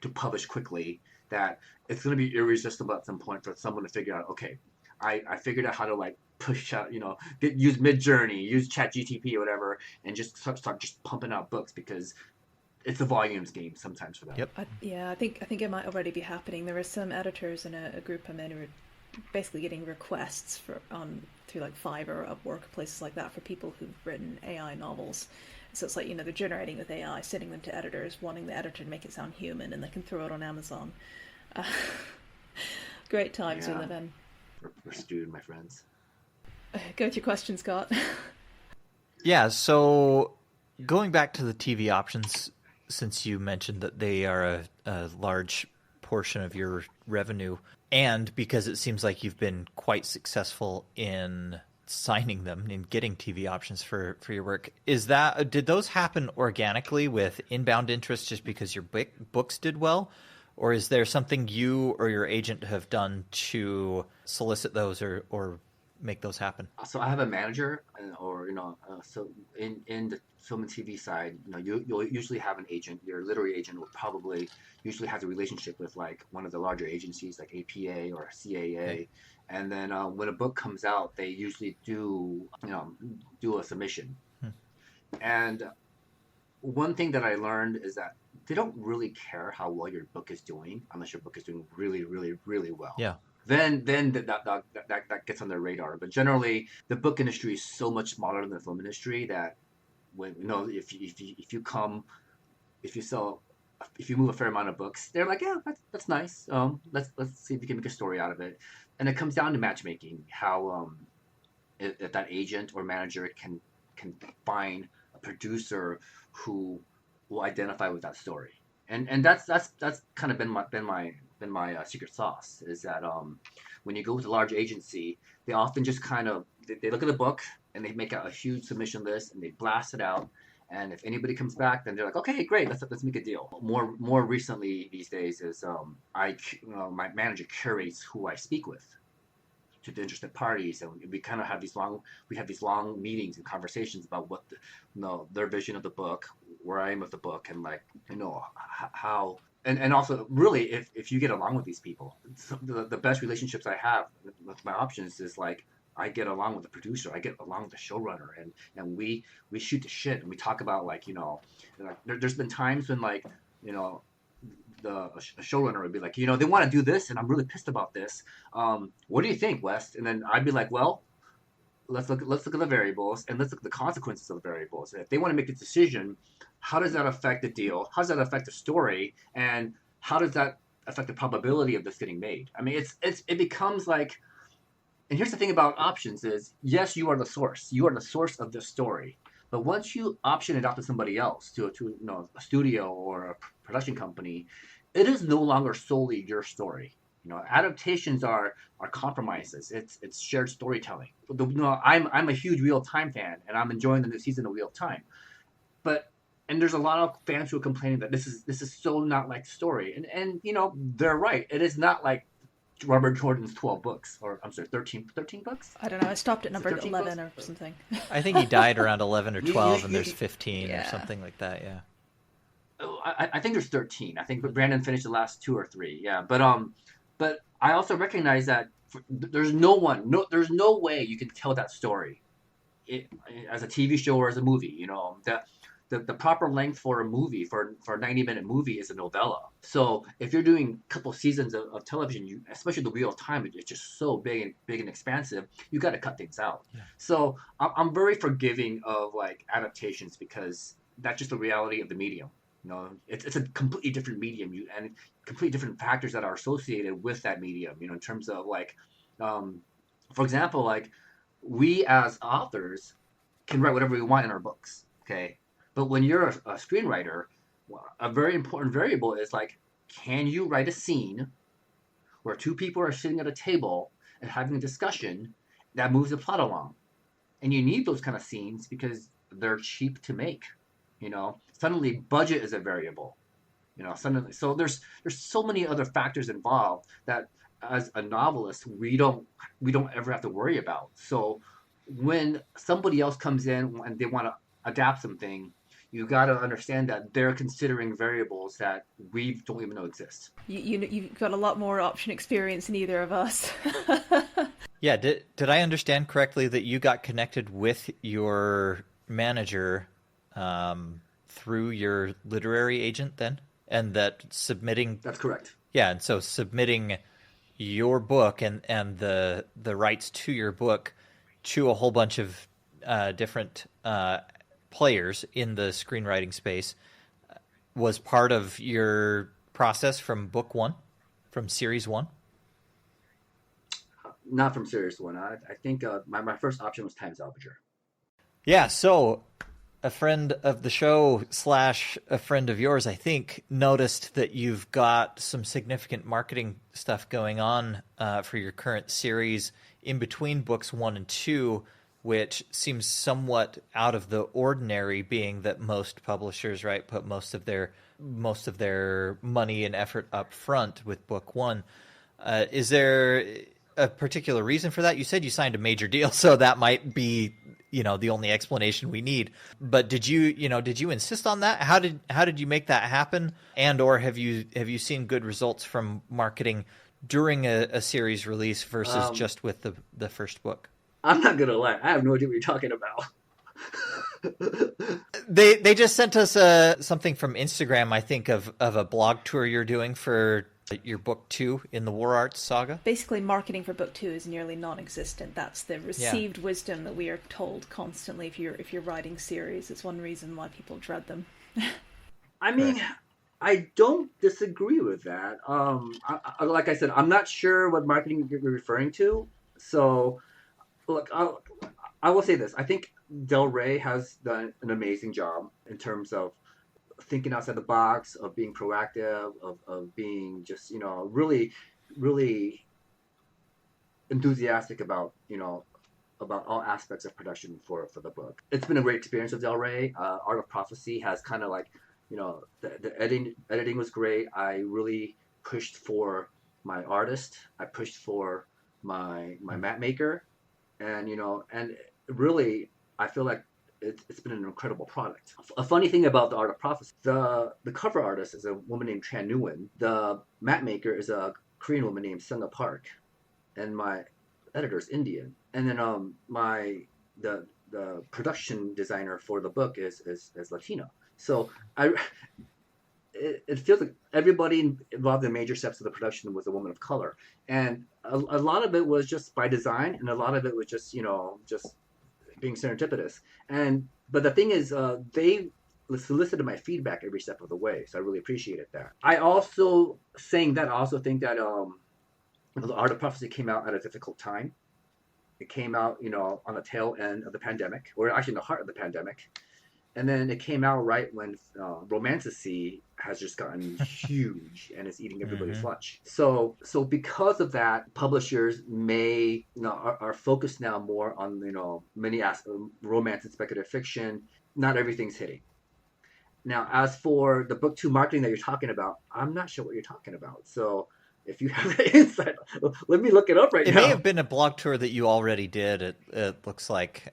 to publish quickly that it's going to be irresistible at some point for someone to figure out, okay, I figured out how to like push out, use Midjourney, use ChatGTP or whatever, and just start just pumping out books because it's a volumes game sometimes for them. Yep. I think it might already be happening. There were some editors in a group I'm in who were basically getting requests through like Fiverr or Upwork, places like that, for people who've written AI novels. So it's like, they're generating with AI, sending them to editors, wanting the editor to make it sound human, and they can throw it on Amazon. Great times we live in. We're stewed, my friends. Go with your question, Scott. Yeah, so going back to the TV options, since you mentioned that they are a large portion of your revenue, and because it seems like you've been quite successful in signing them and getting TV options for your work, did those happen organically with inbound interest just because your books did well? Or is there something you or your agent have done to solicit those or make those happen? So I have a manager, so in the film and TV side, you'll usually have an agent. Your literary agent will probably usually have a relationship with like one of the larger agencies like APA or CAA. Okay. And then when a book comes out, they usually do a submission. And one thing that I learned is that they don't really care how well your book is doing unless your book is doing really, really, really well. Yeah. Then that gets on their radar. But generally, the book industry is so much smaller than the film industry that when if you move a fair amount of books, they're like, yeah, that's nice. Let's see if we can make a story out of it. And it comes down to matchmaking, how if that agent or manager can find a producer who will identify with that story. And that's kind of been my secret sauce, is that when you go with a large agency, they often just kind of they look at the book and they make out a huge submission list and they blast it out. And if anybody comes back, then they're like, okay, great, let's make a deal. More recently these days is my manager curates who I speak with to the interested parties, and we kind of have these long meetings and conversations about what their vision of the book, where I am with the book, and like how. And also, really, if you get along with these people, the best relationships I have with my options is like I get along with the producer, I get along with the showrunner, and we shoot the shit and we talk about like there's been times when like the showrunner would be like they want to do this and I'm really pissed about this. What do you think, Wes? And then I'd be like, well, let's look at the variables and let's look at the consequences of the variables. And if they want to make a decision, how does that affect the deal? How does that affect the story? And how does that affect the probability of this getting made? I mean, it becomes like, and here's the thing about options is, yes, you are the source. You are the source of the story. But once you option it out to somebody else, to a studio or a production company, it is no longer solely your story. Adaptations are compromises. It's shared storytelling. I'm a huge Wheel of Time fan, and I'm enjoying the new season of Wheel of Time. And there's a lot of fans who are complaining that this is so not like story, and they're right. It is not like Robert Jordan's 12 books, or I'm sorry, 13 books. I don't know. I stopped at number 11 or something. I think he died around 11 or 12, and there's 15 or something like that. Yeah. I think there's 13. I think Brandon finished the last 2 or 3. Yeah, but I also recognize that there's no way you can tell that story as a TV show or as a movie. The proper length for a movie, for a 90-minute movie, is a novella. So if you're doing a couple seasons of television, especially the Wheel of Time, it's just so big and expansive, you got to cut things out. Yeah. So I'm very forgiving of like adaptations because that's just the reality of the medium. It's a completely different medium, and completely different factors that are associated with that medium. In terms of like, for example, like we as authors can write whatever we want in our books. Okay. But when you're a screenwriter, a very important variable is like, can you write a scene where 2 people are sitting at a table and having a discussion that moves the plot along? And you need those kind of scenes because they're cheap to make. Suddenly budget is a variable. Suddenly, so there's so many other factors involved that as a novelist we don't ever have to worry about. So when somebody else comes in and they want to adapt something, you got to understand that they're considering variables that we don't even know exist. You've got a lot more option experience than either of us. Yeah, did I understand correctly that you got connected with your manager through your literary agent then? And that submitting... That's correct. Yeah, and so submitting your book and the rights to your book to a whole bunch of different players in the screenwriting space was part of your process from book one, from series one? Not from series one. I think my first option was Time Salvager. Yeah, so a friend of the show / a friend of yours, I think, noticed that you've got some significant marketing stuff going on for your current series in between books 1 and 2, which seems somewhat out of the ordinary, being that most publishers, right, put most of their money and effort up front with book 1. Is there a particular reason for that? You said you signed a major deal, so that might be, the only explanation we need. But did you insist on that? How did you make that happen? And or have you seen good results from marketing during a series release versus just with the first book? I'm not gonna lie, I have no idea what you're talking about. They just sent us something from Instagram, I think, of a blog tour you're doing for your book 2 in the War Arts saga. Basically, marketing for book 2 is nearly non-existent. That's the received wisdom that we are told constantly. If you're writing series, it's one reason why people dread them. I mean, right. I don't disagree with that. Like I said, I'm not sure what marketing you're referring to. So, look, I will say this. I think Del Rey has done an amazing job in terms of thinking outside the box, of being proactive, of being just, really, really enthusiastic about, about all aspects of production for the book. It's been a great experience with Del Rey. Art of Prophecy has kind of like, the editing was great. I really pushed for my artist. I pushed for my map maker. And, and really, I feel like it's been an incredible product. A funny thing about the Art of Prophecy, the cover artist is a woman named Tran Nguyen. The map maker is a Korean woman named Sunga Park, and my editor is Indian. And then the production designer for the book is Latino. So it feels like everybody involved in major steps of the production was a woman of color, and a lot of it was just by design, and a lot of it was just just being serendipitous. But the thing is, they solicited my feedback every step of the way, so I really appreciated that. I also think that the Art of Prophecy came out at a difficult time. It came out, on the tail end of the pandemic, or actually in the heart of the pandemic. And then it came out right when Romanticy has just gotten huge and is eating everybody's lunch. So because of that, publishers may are focused now more on many romance and speculative fiction. Not everything's hitting. Now, as for the book 2 marketing that you're talking about, I'm not sure what you're talking about. So if you have that insight, let me look it up right now. It may have been a blog tour that you already did. It looks like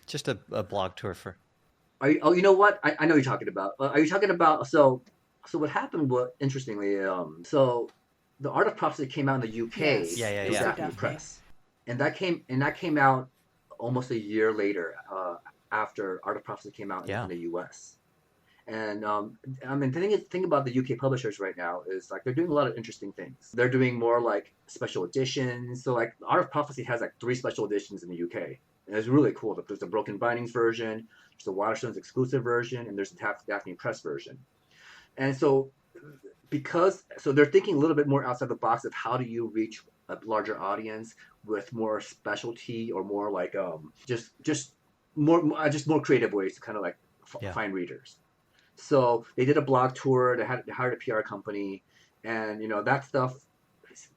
just a blog tour for. You know what? I know what you're talking about. Are you talking about so what happened? What interestingly, so the Art of Prophecy came out in the UK. Yes. It was Daphne Press, and that came out almost a year later after Art of Prophecy came out in the US. And the thing about the UK publishers right now is like they're doing a lot of interesting things. They're doing more like special editions. So like Art of Prophecy has like 3 special editions in the UK. And it's really cool. There's the Broken Bindings version, there's the Waterstones exclusive version, and there's the Daphne Press version. And so they're thinking a little bit more outside the box of how do you reach a larger audience with more specialty or more like just more creative ways to kind of like find readers. So they did a blog tour. They hired a PR company, and that stuff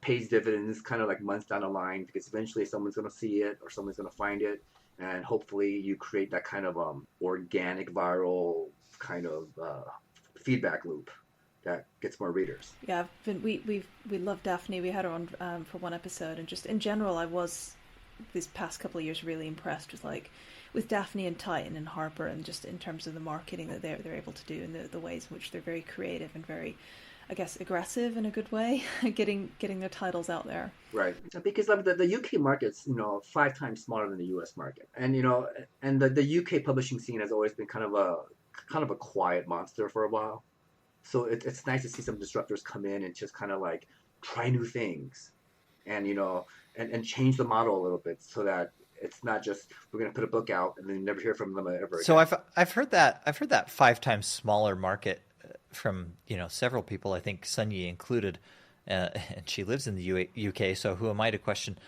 pays dividends kind of like months down the line, because eventually someone's going to see it or someone's going to find it, and hopefully you create that kind of organic viral kind of feedback loop that gets more readers. Yeah, we love Daphne. We had her on for one episode, and just in general, I was this past couple of years really impressed with Daphne and Titan and Harper, and just in terms of the marketing that they're able to do, and the ways in which they're very creative and very, I guess, aggressive in a good way, getting their titles out there. Right, because the UK market's 5 times smaller than the US market, and and the UK publishing scene has always been kind of a quiet monster for a while. So it's nice to see some disruptors come in and just kind of like try new things, and and change the model a little bit, so that it's not just we're going to put a book out and then never hear from them ever again. So I've heard that 5 times smaller market from several people. I think Sunyi included, and she lives in the UK. So who am I to question?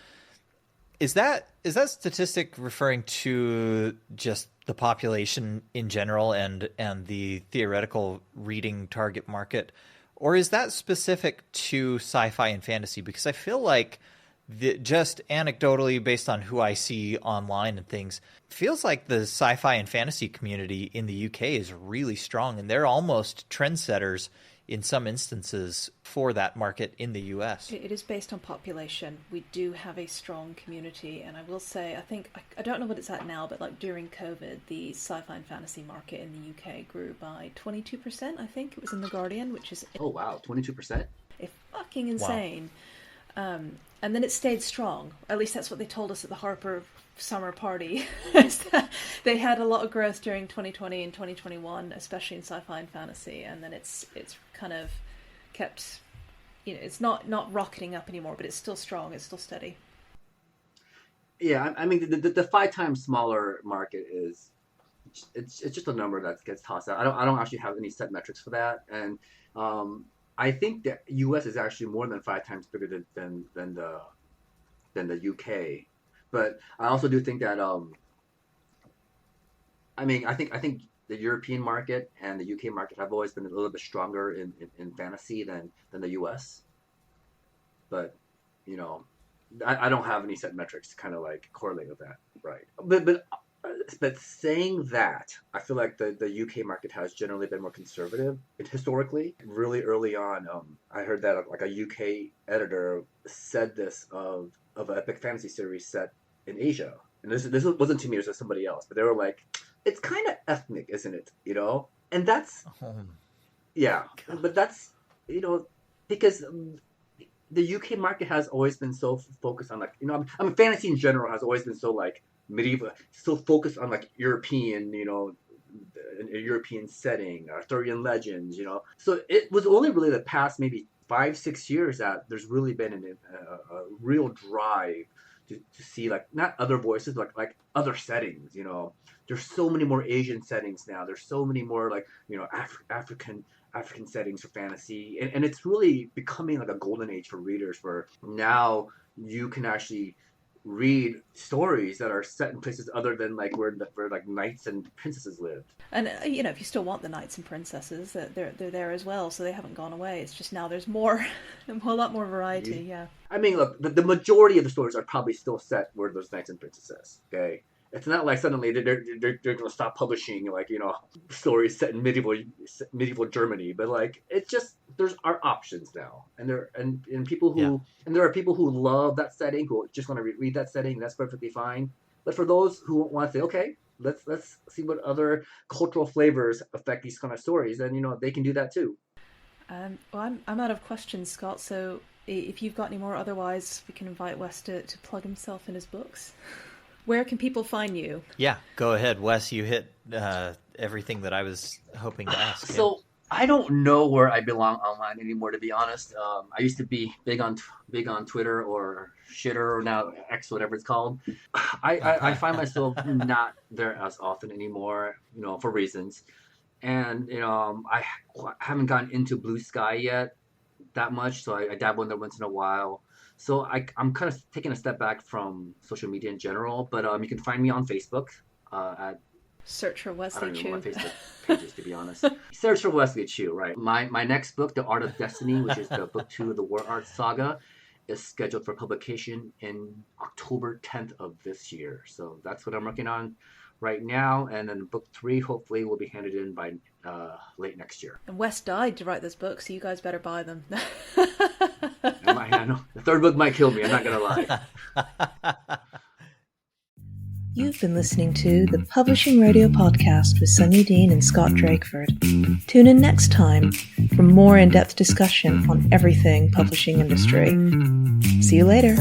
Is that statistic referring to just the population in general and the theoretical reading target market, or is that specific to sci-fi and fantasy? Because I feel like just anecdotally, based on who I see online and things, feels like the sci-fi and fantasy community in the UK is really strong, and they're almost trendsetters in some instances for that market in the US. It is based on population. We do have a strong community, and I will say, I don't know what it's at now, but like during COVID, the sci-fi and fantasy market in the UK grew by 22%, I think. It was in The Guardian, which is... Oh, wow, 22%? Fucking insane. Wow. And then it stayed strong. At least that's what they told us at the Harper summer party. They had a lot of growth during 2020 and 2021, especially in sci-fi and fantasy, and then it's kind of kept, it's not rocketing up anymore, but it's still strong, it's still steady. Yeah, I mean the 5 times smaller market is it's just a number that gets tossed out. I don't actually have any set metrics for that, and I think the U.S. is actually more than 5 times bigger than the U.K. But I also do think that I think the European market and the UK market have always been a little bit stronger in fantasy than the US. But I don't have any set metrics to kind of like correlate with that, right? But saying that, I feel like the UK market has generally been more conservative historically. Really early on, I heard that like a UK editor said this of an epic fantasy series set in Asia. And this wasn't to me, it was to somebody else. But they were like, it's kind of ethnic, isn't it? And that's, yeah. God. But that's, because the UK market has always been so focused on like, fantasy in general has always been so like medieval, so focused on like European, a European setting, Arthurian legends, So it was only really the past maybe 5-6 years that there's really been a real drive to see like not other voices, like other settings. There's so many more Asian settings now. There's so many more like African settings for fantasy, and it's really becoming like a golden age for readers, where now you can actually read stories that are set in places other than like where like knights and princesses lived. And if you still want the knights and princesses, they're there as well, so they haven't gone away. It's just now there's more, a whole lot more variety. Yeah. I mean, look, the majority of the stories are probably still set where there's knights and princesses. Okay. It's not like suddenly they're going to stop publishing like stories set in medieval Germany, but like it's just there's our options now, and people who and there are people who love that setting, who just want to read that setting. That's perfectly fine. But for those who want to say, okay, let's see what other cultural flavors affect these kind of stories, then they can do that too. Well, I'm out of questions, Scott. So if you've got any more, otherwise we can invite Wes to plug himself in his books. Where can people find you? Yeah, go ahead, Wes. You hit everything that I was hoping to ask. So I don't know where I belong online anymore, to be honest. I used to be big on Twitter or Shitter, or now X, whatever it's called. I find myself not there as often anymore, for reasons. And I haven't gotten into Blue Sky yet that much, so I dabble in there once in a while. So I'm kind of taking a step back from social media in general, but you can find me on Facebook at search for Wesley Chu. I don't even know my Facebook pages, to be honest. Search for Wesley Chu, right? My next book, The Art of Destiny, which is the book 2 of the War Art Saga, is scheduled for publication in October 10th of this year. So that's what I'm working on right now, and then book 3 hopefully will be handed in by late next year. And Wes died to write this book, so you guys better buy them. I know. The 3rd book might kill me, I'm not going to lie. You've been listening to the Publishing Radio Podcast with Sonia Dean and Scott Drakeford. Tune in next time for more in-depth discussion on everything publishing industry. See you later.